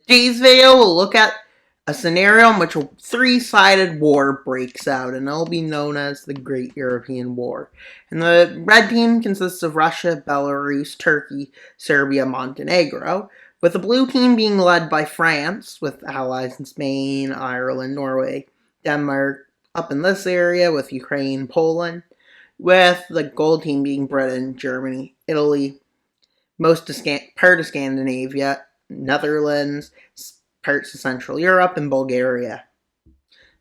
Today's video will look at a scenario in which a three-sided war breaks out, and it'll be known as the Great European War. And the red team consists of Russia, Belarus, Turkey, Serbia, Montenegro, with the blue team being led by France, with allies in Spain, Ireland, Norway, Denmark, up in this area with Ukraine, Poland, with the gold team being Britain, Germany, Italy, part of Scandinavia, Netherlands, parts of Central Europe, and Bulgaria.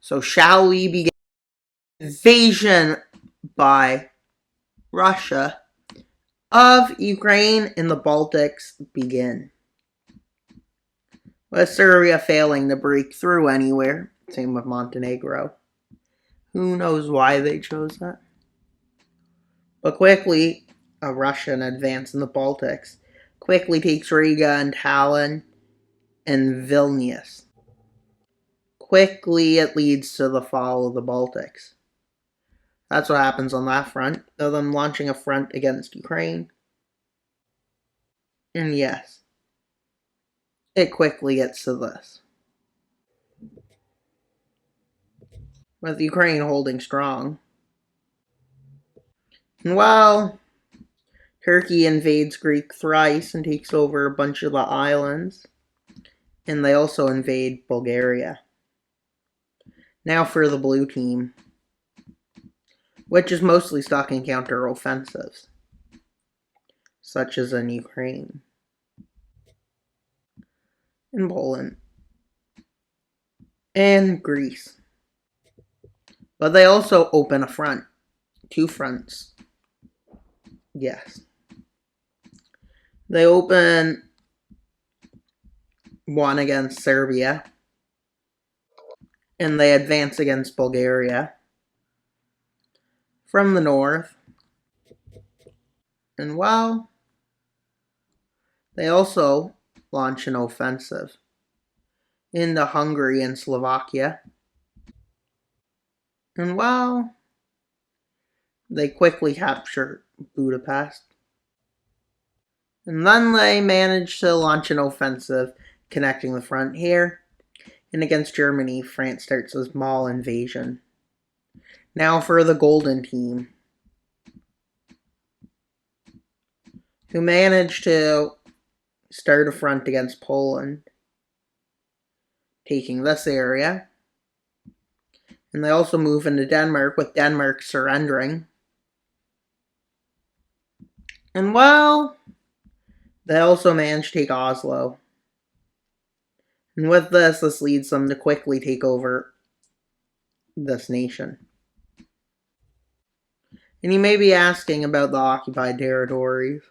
So shall we begin? Invasion by Russia of Ukraine in the Baltics begin. With Serbia failing to break through anywhere. Same with Montenegro. Who knows why they chose that? But quickly, a Russian advance in the Baltics quickly takes Riga and Tallinn and Vilnius. Quickly, it leads to the fall of the Baltics. That's what happens on that front, of them launching a front against Ukraine. And yes, it quickly gets to this. With Ukraine holding strong. And while Turkey invades Greek Thrace and takes over a bunch of the islands, and they also invade Bulgaria. Now for the blue team, which is mostly stuck in counter-offensives, such as in Ukraine and Poland and Greece. But they also open a front, 2 fronts. Yes. They open one against Serbia, and they advance against Bulgaria from the north. And well, they also launch an offensive into Hungary and Slovakia. And well, they quickly capture Budapest. And then they manage to launch an offensive connecting the front here. And against Germany, France starts a small invasion. Now for the golden team, who managed to start a front against Poland, taking this area. And they also move into Denmark, with Denmark surrendering. And well, they also managed to take Oslo. And with this leads them to quickly take over this nation. And you may be asking about the occupied territories.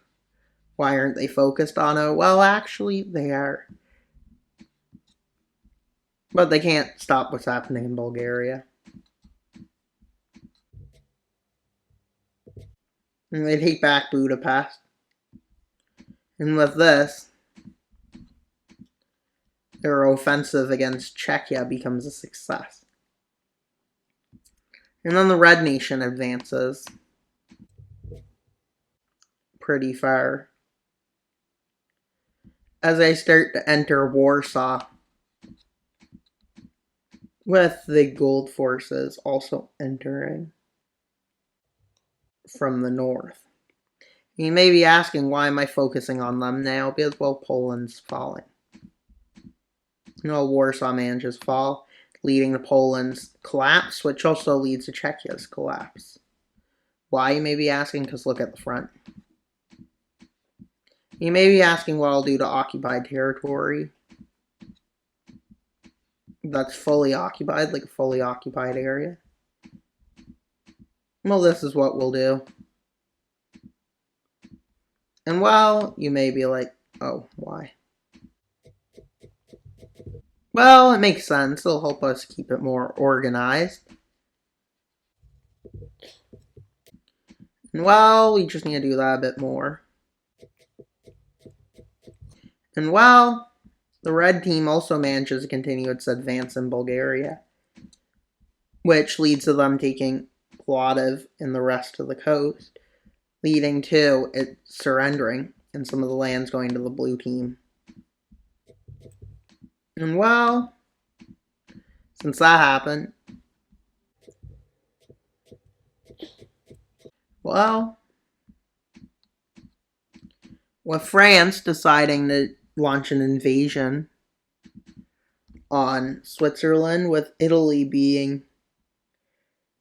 Why aren't they focused on it? Well, actually, they are. But they can't stop what's happening in Bulgaria. And they take back Budapest. And with this, their offensive against Czechia becomes a success. And then the Red Nation advances pretty far as they start to enter Warsaw, with the gold forces also entering from the north. You may be asking, why am I focusing on them now? Because, well, Poland's falling. Warsaw manages fall, leading to Poland's collapse, which also leads to Czechia's collapse. Why, you may be asking? Because look at the front. You may be asking what I'll do to occupied territory that's fully occupied, like a fully occupied area. Well, this is what we'll do. And well, you may be like, oh, why? Well, it makes sense. It'll help us keep it more organized. And well, we just need to do that a bit more. And well, the red team also manages to continue its advance in Bulgaria, which leads to them taking Plovdiv and the rest of the coast, leading to it surrendering and some of the lands going to the blue team. And well, since that happened, well, with France deciding to launch an invasion on Switzerland, with Italy being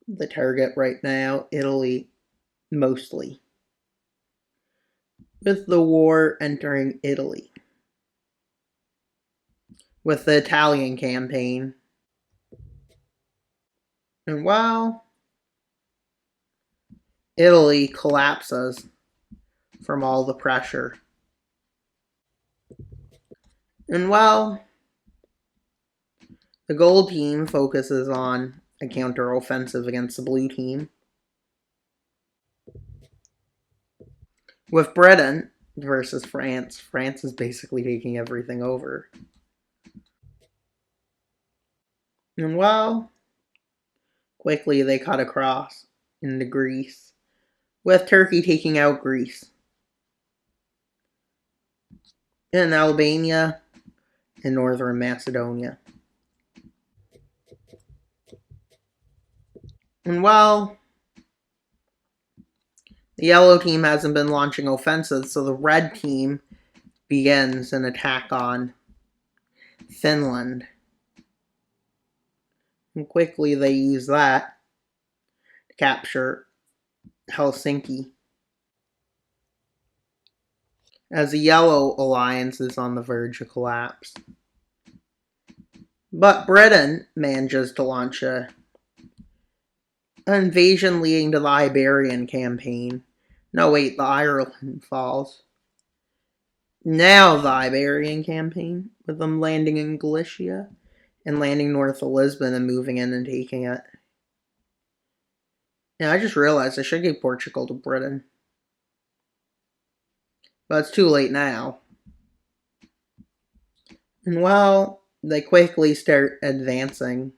the target right now, Italy mostly. With the war entering Italy. With the Italian campaign. And while Italy collapses from all the pressure. And while the gold team focuses on a counteroffensive against the blue team, with Britain versus France, France is basically taking everything over. And well, quickly they cut across into Greece, with Turkey taking out Greece. In Albania and northern Macedonia. And well, the yellow team hasn't been launching offensives, so the red team begins an attack on Finland. And quickly they use that to capture Helsinki. As the yellow alliance is on the verge of collapse. But Britain manages to launch an invasion leading to the Iberian campaign. No, wait, the Ireland falls. Now the Iberian campaign, with them landing in Galicia and landing north of Lisbon and moving in and taking it. Yeah, I just realized I should give Portugal to Britain. But it's too late now. And well, they quickly start advancing.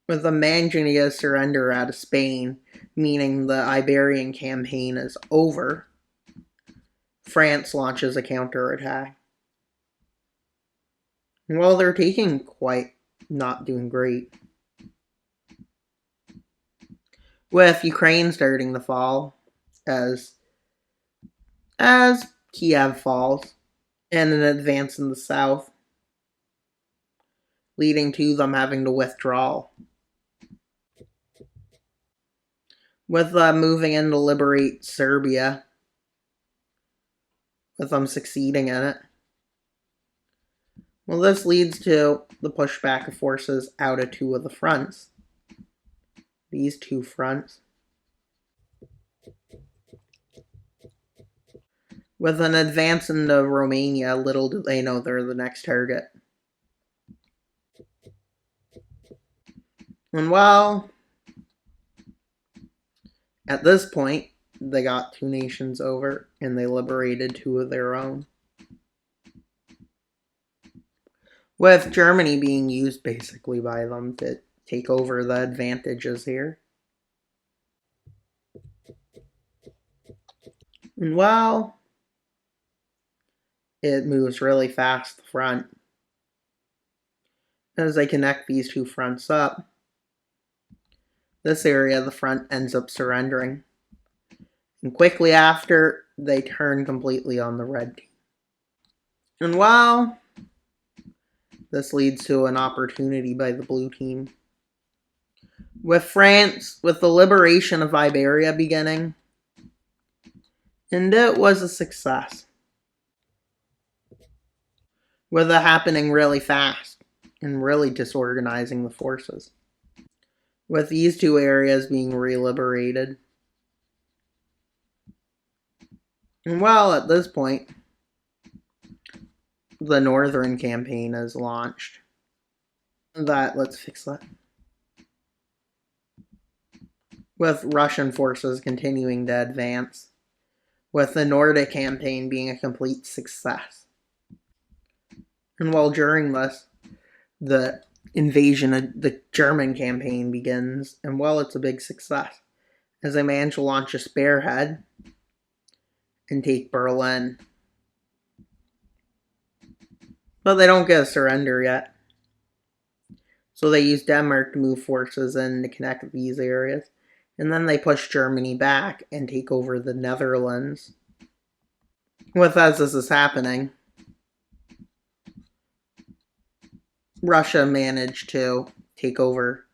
With them managing to get a surrender out of Spain, meaning the Iberian campaign is over, France launches a counterattack. Well, they're taking quite not doing great. With Ukraine starting to fall as Kiev falls, and an advance in the south, leading to them having to withdraw. With moving in to liberate Serbia, with them succeeding in it. Well, this leads to the pushback of forces out of two of the fronts. These two fronts. With an advance into Romania, little do they know they're the next target. And well, at this point, they got two nations over, and they liberated two of their own. With Germany being used basically by them to take over the advantages here. And well, it moves really fast, the front. As they connect these two fronts up, this area of the front ends up surrendering. And quickly after, they turn completely on the red team. And while this leads to an opportunity by the blue team. With France, with the liberation of Iberia beginning, and it was a success. With it happening really fast and really disorganizing the forces. With these two areas being reliberated. And well, at this point, the northern campaign is launched. Let's fix that. With Russian forces continuing to advance. With the Nordic campaign being a complete success. And while during this, the invasion of the German campaign begins, and well, it's a big success, as they manage to launch a spearhead and take Berlin. But they don't get a surrender yet. So they use Denmark to move forces in to connect these areas. And then they push Germany back and take over the Netherlands. As this is happening, Russia managed to take over,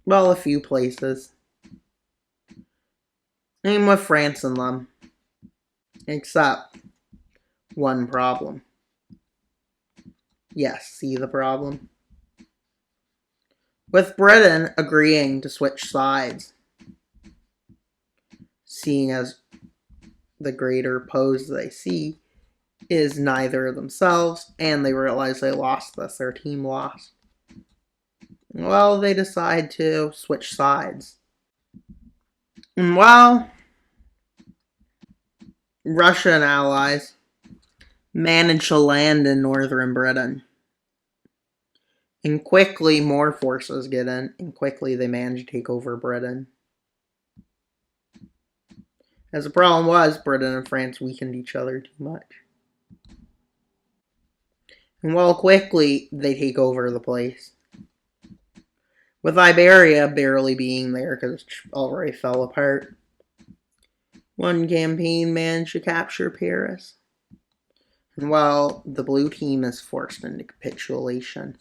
well, a few places. Same with France and them. Except one problem. Yes, see the problem? With Britain agreeing to switch sides, seeing as the greater pose they see is neither themselves, and they realize they lost this, their team lost. Well, they decide to switch sides. And while Russia and allies manage to land in northern Britain, and quickly more forces get in, and quickly they manage to take over Britain. As the problem was, Britain and France weakened each other too much. And well, quickly they take over the place. With Iberia barely being there because it already fell apart. One campaign managed to capture Paris. And well, the blue team is forced into capitulation.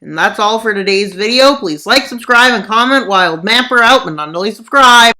And that's all for today's video. Please like, subscribe, and comment. Wild Mapper out, but not only subscribe.